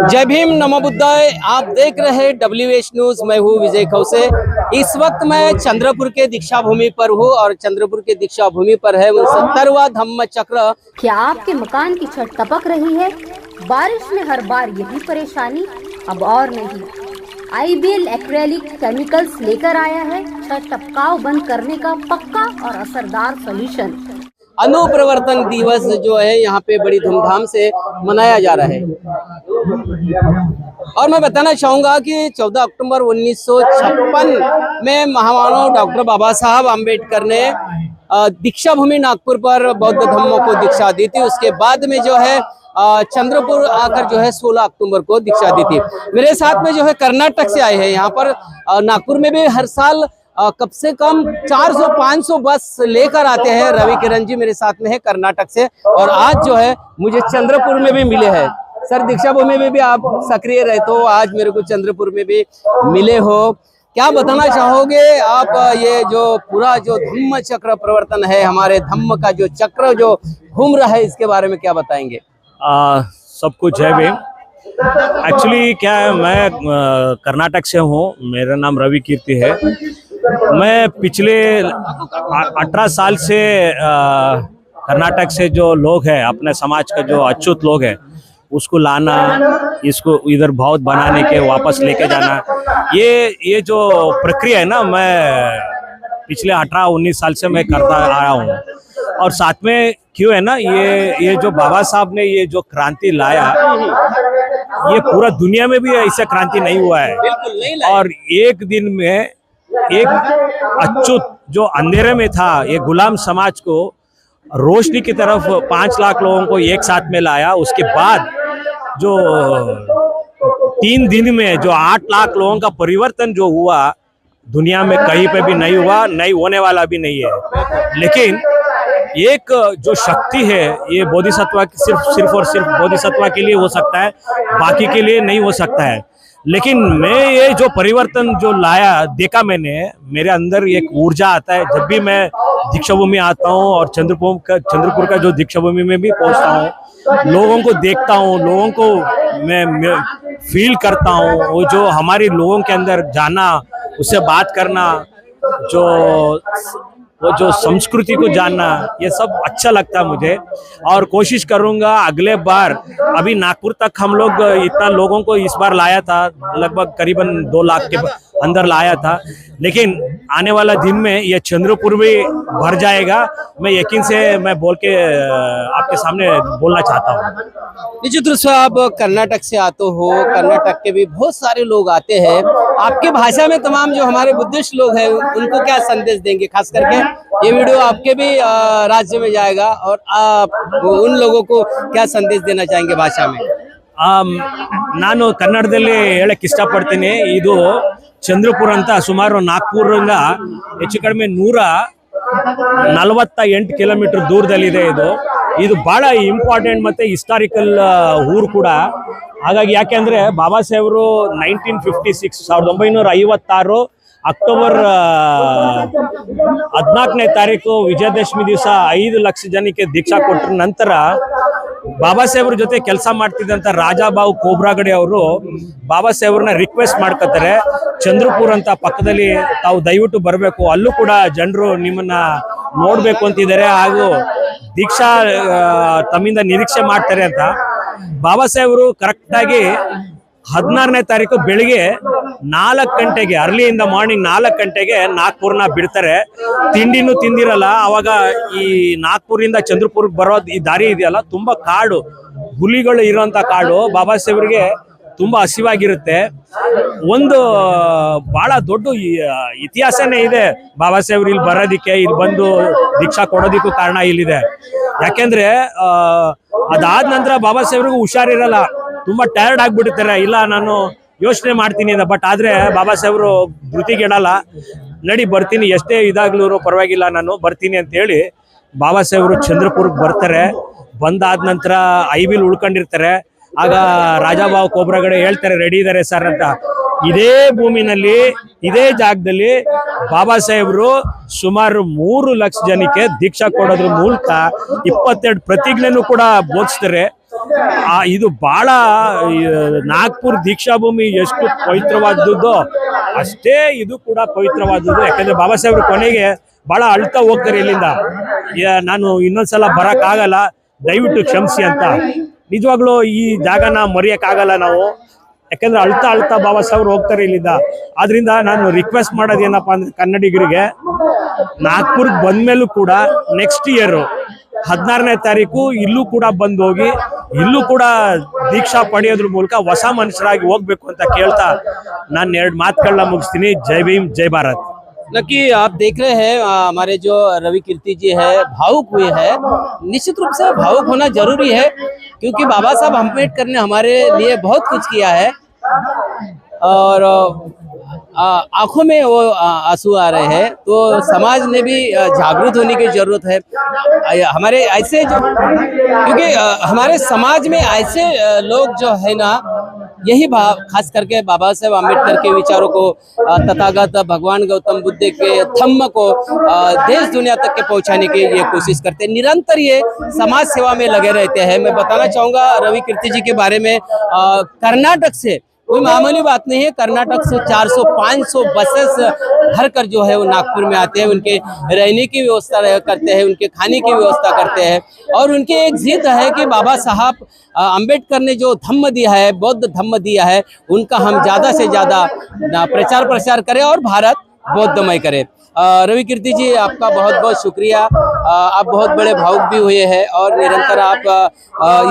जय भीम, नमो बुद्धाय। आप देख रहे हैं WH न्यूज। मैं हूँ विजय खौसे। इस वक्त मैं चंद्रपुर के दीक्षा भूमि पर हूँ और चंद्रपुर के दीक्षा भूमि पर है 69वां धम्म चक्र। क्या आपके मकान की छत टपक रही है? बारिश में हर बार यही परेशानी। अब और नहीं, IBL एक्रेलिक केमिकल्स लेकर आया है छत टपकाव बंद करने का पक्का और असरदार सॉल्यूशन। अनुप्रवर्तन दिवस जो है यहाँ पे बड़ी धूमधाम से मनाया जा रहा है और मैं बताना चाहूँगा कि 14 अक्टूबर 1956 में महामानव डॉक्टर बाबा साहब आम्बेडकर ने दीक्षा भूमि नागपुर पर बौद्ध धम्मों को दीक्षा दी थी। उसके बाद में जो है चंद्रपुर आकर जो है 16 अक्टूबर को दीक्षा दी थी। मेरे साथ में जो है कर्नाटक से आए हैं। यहाँ पर नागपुर में भी हर साल कम से कम 400-500 बस लेकर आते हैं। रवि किरण जी मेरे साथ में है कर्नाटक से और आज जो है मुझे चंद्रपुर में भी मिले हैं। सर, दीक्षा भूमि में भी आप सक्रिय रहते हो, आज मेरे को चंद्रपुर में भी मिले हो। क्या बताना चाहोगे आप? ये जो पूरा जो धम्म चक्र प्रवर्तन है, हमारे धम्म का जो चक्र जो घूम रहा है, इसके बारे में क्या बताएंगे? सबको जय भीम। एक्चुअली क्या है, मैं कर्नाटक से हूँ। मेरा नाम रवि कीर्ति है। मैं पिछले 18 साल से कर्नाटक से जो लोग हैं, अपने समाज का जो अछूत लोग हैं, उसको लाना, इसको इधर बहुत बनाने के वापस लेके जाना, ये जो प्रक्रिया है ना, मैं पिछले 18-19 साल से मैं करता आ रहा हूँ। और साथ में क्यों है ना, ये जो बाबा साहब ने ये जो क्रांति लाया, ये पूरा दुनिया में भी ऐसा क्रांति नहीं हुआ है। बिल्कुल नहीं लाया। और एक दिन में एक अछूत जो अंधेरे में था, ये गुलाम समाज को रोशनी की तरफ 5 लाख लोगों को एक साथ में लाया। उसके बाद जो 3 दिन में जो 8 लाख लोगों का परिवर्तन जो हुआ, दुनिया में कहीं पे भी नहीं हुआ, नहीं होने वाला भी नहीं है। लेकिन एक जो शक्ति है, ये बोधिसत्व सिर्फ और सिर्फ बोधिसत्व के लिए हो सकता है, बाकी के लिए नहीं हो सकता है। लेकिन मैं ये जो परिवर्तन जो लाया देखा मैंने, मेरे अंदर एक ऊर्जा आता है। जब भी मैं दीक्षा भूमि आता हूँ और चंद्रपुर का जो दीक्षा भूमि में भी पहुँचता हूँ, लोगों को देखता हूँ, लोगों को मैं फील करता हूँ। वो जो हमारी लोगों के अंदर जाना, उससे बात करना, वो जो संस्कृति को जानना, ये सब अच्छा लगता है मुझे। और कोशिश करूंगा अगले बार, अभी नागपुर तक हम लोग इतना लोगों को इस बार लाया था, लगभग करीबन 2 लाख के अंदर लाया था। लेकिन आने वाला दिन में ये चंद्रपुर भी भर जाएगा, मैं यकीन से मैं बोल के आपके सामने बोलना चाहता हूँ। निश्चित रूप से आप कर्नाटक से आते हो, कर्नाटक के भी बहुत सारे लोग आते हैं। आपके भाषा में तमाम जो हमारे बुद्धिस्ट लोग हैं, उनको क्या संदेश देंगे? खास करके ये वीडियो आपके भी राज्य में जाएगा और आप उन लोगों को क्या संदेश देना चाहेंगे भाषा में? ನಾನು ಕನ್ನಡದಲ್ಲಿ ಹೇಳಕ್ಕೆ ಇಷ್ಟಪಡ್ತೀನಿ। ಇದು ಚಂದ್ರಪುರ ಅಂತ ಸುಮಾರು ನಾಗ್ಪುರದಿಂದ ಹೆಚ್ಚು ಕಡಿಮೆ 148 ಕಿಲೋಮೀಟರ್ ದೂರದಲ್ಲಿದೆ। ಇದು ಬಹಳ ಇಂಪಾರ್ಟೆಂಟ್ ಮತ್ತೆ ಹಿಸ್ಟಾರಿಕಲ್ ಊರು ಕೂಡ। ಹಾಗಾಗಿ ಯಾಕೆಂದ್ರೆ ಬಾಬಾ ಸಾಹೇಬರು 1956 ಅಕ್ಟೋಬರ್ 14ನೇ ತಾರೀಕು ವಿಜಯದಶಮಿ ದಿವಸ 5 ಲಕ್ಷ ಜನಕ್ಕೆ ದೀಕ್ಷಾ ಕೊಟ್ಟರ ನಂತರ ಬಾಬಾ ಸಾಹೇಬ್ರ ಜೊತೆ ಕೆಲಸ ಮಾಡ್ತಿದ್ದಂತ ರಾಜಾಬಾವು ಕೋಬ್ರಾಗಡೆ ಅವರು ಬಾಬಾ ಸಾಹೇಬ್ರನ್ನ ರಿಕ್ವೆಸ್ಟ್ ಮಾಡ್ಕೊತಾರೆ, ಚಂದ್ರಪುರ ಅಂತ ಪಕ್ಕದಲ್ಲಿ ತಾವು ದಯವಿಟ್ಟು ಬರಬೇಕು, ಅಲ್ಲೂ ಕೂಡ ಜನರು ನಿಮ್ಮನ್ನ ನೋಡ್ಬೇಕು ಅಂತಿದ್ದಾರೆ, ಹಾಗೂ ದೀಕ್ಷಾ ತಮ್ಮಿಂದ ನಿರೀಕ್ಷೆ ಮಾಡ್ತಾರೆ ಅಂತ. ಬಾಬಾ ಸಾಹೇಬರು ಕರೆಕ್ಟ್ ಆಗಿ 16ನೇ ತಾರೀಕು ಬೆಳಿಗ್ಗೆ 4 ಗಂಟೆಗೆ, ಅರ್ಲಿ ಇನ್ ದ ಮಾರ್ನಿಂಗ್ 4 ಗಂಟೆಗೆ ನಾಗ್ಪುರ್ನ ಬಿಡ್ತಾರೆ. ತಿಂಡಿನೂ ತಿಂದಿರಲ್ಲ ಅವಾಗ. ಈ ನಾಗ್ಪುರಿಂದ ಚಂದ್ರಪುರ್ಗೆ ಬರೋದು ಈ ದಾರಿ ಇದೆಯಲ್ಲ, ತುಂಬಾ ಕಾಡು, ಹುಲಿಗಳು ಇರೋಂಥ ಕಾಡು. ಬಾಬಾ ಸಾಹೇಬ್ರಿಗೆ ತುಂಬಾ ಹಸಿವಾಗಿರುತ್ತೆ. ಒಂದು ಬಹಳ ದೊಡ್ಡ ಇತಿಹಾಸನೇ ಇದೆ ಬಾಬಾ ಸಾಹೇಬ್ರು ಇಲ್ಲಿ ಬರೋದಿಕ್ಕೆ, ಇಲ್ಲಿ ಬಂದು ದೀಕ್ಷಾ ಕೊಡೋದಿಕ್ಕೂ ಕಾರಣ ಇಲ್ಲಿದೆ. ಯಾಕೆಂದ್ರೆ ಅದಾದ ನಂತರ ಬಾಬಾ ಸಾಹೇಬ್ರಿಗೂ ಹುಷಾರಿರಲ್ಲ, ತುಂಬಾ ಟಯರ್ಡ್ ಆಗ್ಬಿಡ್ತಾರೆ. ಇಲ್ಲ ನಾನು ಯೋಚನೆ ಮಾಡ್ತೀನಿ ಅಂತ. ಬಟ್ ಆದ್ರೆ ಬಾಬಾ ಸಾಹೇಬ್ರು ಧೃತಿಗೆಡಲ್ಲ, ನಡಿ ಬರ್ತೀನಿ, ಎಷ್ಟೇ ಇದಾಗ್ಲೂ ಪರವಾಗಿಲ್ಲ, ನಾನು ಬರ್ತೀನಿ ಅಂತ ಹೇಳಿ ಬಾಬಾ ಸಾಹೇಬ್ರು ಚಂದ್ರಪುರ್ಗೆ ಬರ್ತಾರೆ. ಬಂದಾದ ನಂತರ IBL ಉಳ್ಕೊಂಡಿರ್ತಾರೆ. ಆಗ ರಾಜಾಬಾವು ಕೋಬ್ರಾಗಡೆ ಹೇಳ್ತಾರೆ, ರೆಡಿ ಇದ್ದಾರೆ ಸರ್ ಅಂತ. ಇದೇ ಭೂಮಿನಲ್ಲಿ ಇದೇ ಜಾಗದಲ್ಲಿ ಬಾಬಾ ಸಾಹೇಬರು ಸುಮಾರು 3 ಲಕ್ಷ ಜನಕ್ಕೆ ದೀಕ್ಷಾ ಕೊಡೋದ್ರ ಮೂಲಕ 22 ಪ್ರತಿಜ್ಞೆನೂ ಕೂಡ ಬೋಧಿಸ್ತಾರೆ. ಇದು ಬಹಳ ನಾಗ್ಪುರ್ ದೀಕ್ಷಾ ಭೂಮಿ ಎಷ್ಟು ಪವಿತ್ರವಾದದ್ದು ಅಷ್ಟೇ ಇದು ಕೂಡ ಪವಿತ್ರವಾದದ್ದು. ಯಾಕಂದ್ರೆ ಬಾಬಾ ಸಾಹೇಬ್ರು ಕೊನೆಗೆ ಬಹಳ ಅಳ್ತಾ ಹೋಗ್ತಾರೆ ಇಲ್ಲಿಂದ, ನಾನು ಇನ್ನೊಂದ್ಸಲ ಬರಕ್ ಆಗಲ್ಲ, ದಯವಿಟ್ಟು ಕ್ಷಮಿಸಿ ಅಂತ. ನಿಜವಾಗ್ಲೂ ಈ ಜಾಗನ ಮರೆಯಕ್ಕಾಗಲ್ಲ ನಾವು, ಯಾಕಂದ್ರೆ ಅಳ್ತಾ ಅಳ್ತಾ ಬಾಬಾ ಸಾಹೇಬ್ರು ಹೋಗ್ತಾರೆ ಇಲ್ಲಿಂದ. ಆದ್ರಿಂದ ನಾನು ರಿಕ್ವೆಸ್ಟ್ ಮಾಡೋದೇನಪ್ಪ ಅಂದ್ರೆ ಕನ್ನಡಿಗರಿಗೆ, ನಾಗ್ಪುರ್ಗೆ ಬಂದ್ಮೇಲೂ ಕೂಡ ನೆಕ್ಸ್ಟ್ ಇಯರ್ 16ನೇ ತಾರೀಕು ಇಲ್ಲೂ ಕೂಡ ಬಂದು ಹೋಗಿ ಇಲ್ಲೂ ಕೂಡ ದೀಕ್ಷಾ ಪಡೆಯೋದ್ರ ಮೂಲಕ ಹೊಸ ಮನುಷ್ಯರಾಗಿ ಹೋಗ್ಬೇಕು ಅಂತ ಕೇಳ್ತಾ ನಾನು 2 ಮಾತುಗಳನ್ನ ಮುಗಿಸ್ತೀನಿ. ಜೈ ಭೀಮ್, ಜೈ ಭಾರತ್. नक्की आप देख रहे हैं हमारे जो रवि कीर्ति जी है भावुक हुए हैं। निश्चित रूप से भावुक होना जरूरी है, क्योंकि बाबा साहब अम्बेडकर ने हमारे लिए बहुत कुछ किया है और आंखों में वो आंसू आ रहे हैं। तो समाज ने भी जागरूक होने की जरूरत है। हमारे ऐसे जो, क्योंकि हमारे समाज में ऐसे लोग जो है ना, यही भाव खास करके बाबा साहेब अम्बेडकर के विचारों को, तथागत भगवान गौतम बुद्ध के धम्म को देश दुनिया तक के पहुंचाने की ये कोशिश करते हैं। निरंतर ये समाज सेवा में लगे रहते हैं। मैं बताना चाहूंगा रवि कीर्ति जी के बारे में, कर्नाटक से कोई मामूली बात नहीं है, कर्नाटक से 400-500 बसेस भर कर जो है वो नागपुर में आते हैं। उनके रहने की व्यवस्था करते हैं, उनके खाने की व्यवस्था करते हैं, और उनकी एक जिद है कि बाबा साहब अम्बेडकर ने जो धम्म दिया है, बौद्ध धम्म दिया है, उनका हम ज़्यादा से ज़्यादा प्रचार प्रसार करें और भारत बौद्धमय करे। रवि कीर्ति जी, आपका बहुत बहुत शुक्रिया। आप बहुत बड़े भावुक भी हुए हैं और निरंतर आप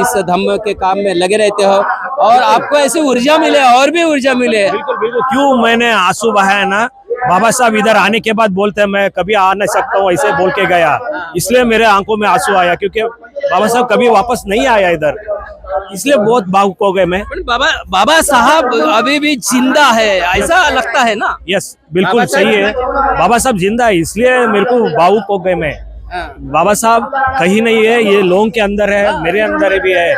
इस धम्म के काम में लगे रहते हो, और आपको ऐसी ऊर्जा मिले और भी ऊर्जा मिले। बिल्कुल बिल्कुल, क्यों मैंने आंसू बहाया ना, बाबा साहब इधर आने के बाद बोलते हैं मैं कभी आ नहीं सकता हूँ, ऐसे बोल के गया, इसलिए मेरे आंखों में आंसू आया, क्योंकि बाबा साहब कभी वापस नहीं आया इधर, इसलिए बहुत भावुक हो गए मैं। बाबा साहब अभी भी जिंदा है, ऐसा लगता है ना? यस, बिल्कुल सही है, बाबा साहब जिंदा है, इसलिए मेरे को भावुक हो गए मैं। बाबा साहब कहीं नहीं है, ये लोगों के अंदर है, मेरे अंदर भी है।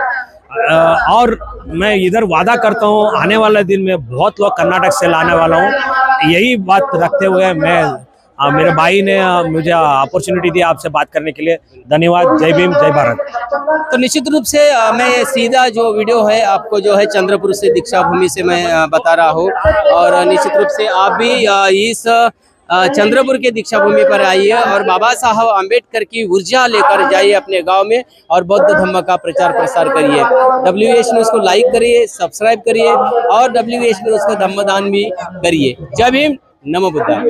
और मैं इधर वादा करता हूँ आने वाले दिन में बहुत लोग कर्नाटक से लाने वाला हूँ। यही बात रखते हुए मैं, मेरे भाई ने मुझे अपॉर्चुनिटी दी आपसे बात करने के लिए। धन्यवाद। जय भीम, जय भारत। तो निश्चित रूप से मैं सीधा जो वीडियो है आपको जो है चंद्रपुर से दीक्षा भूमि से मैं बता रहा हूँ, और निश्चित रूप से आप भी इस चंद्रपुर के दीक्षा भूमि पर आइए और बाबा साहब अम्बेडकर की ऊर्जा लेकर जाइए अपने गांव में और बौद्ध धम्म का प्रचार प्रसार करिए। WH न्यूज़ को लाइक करिए, सब्सक्राइब करिए और WH न्यूज़ को धम्मदान भी करिए। जय भीम, नमो बुद्धाय।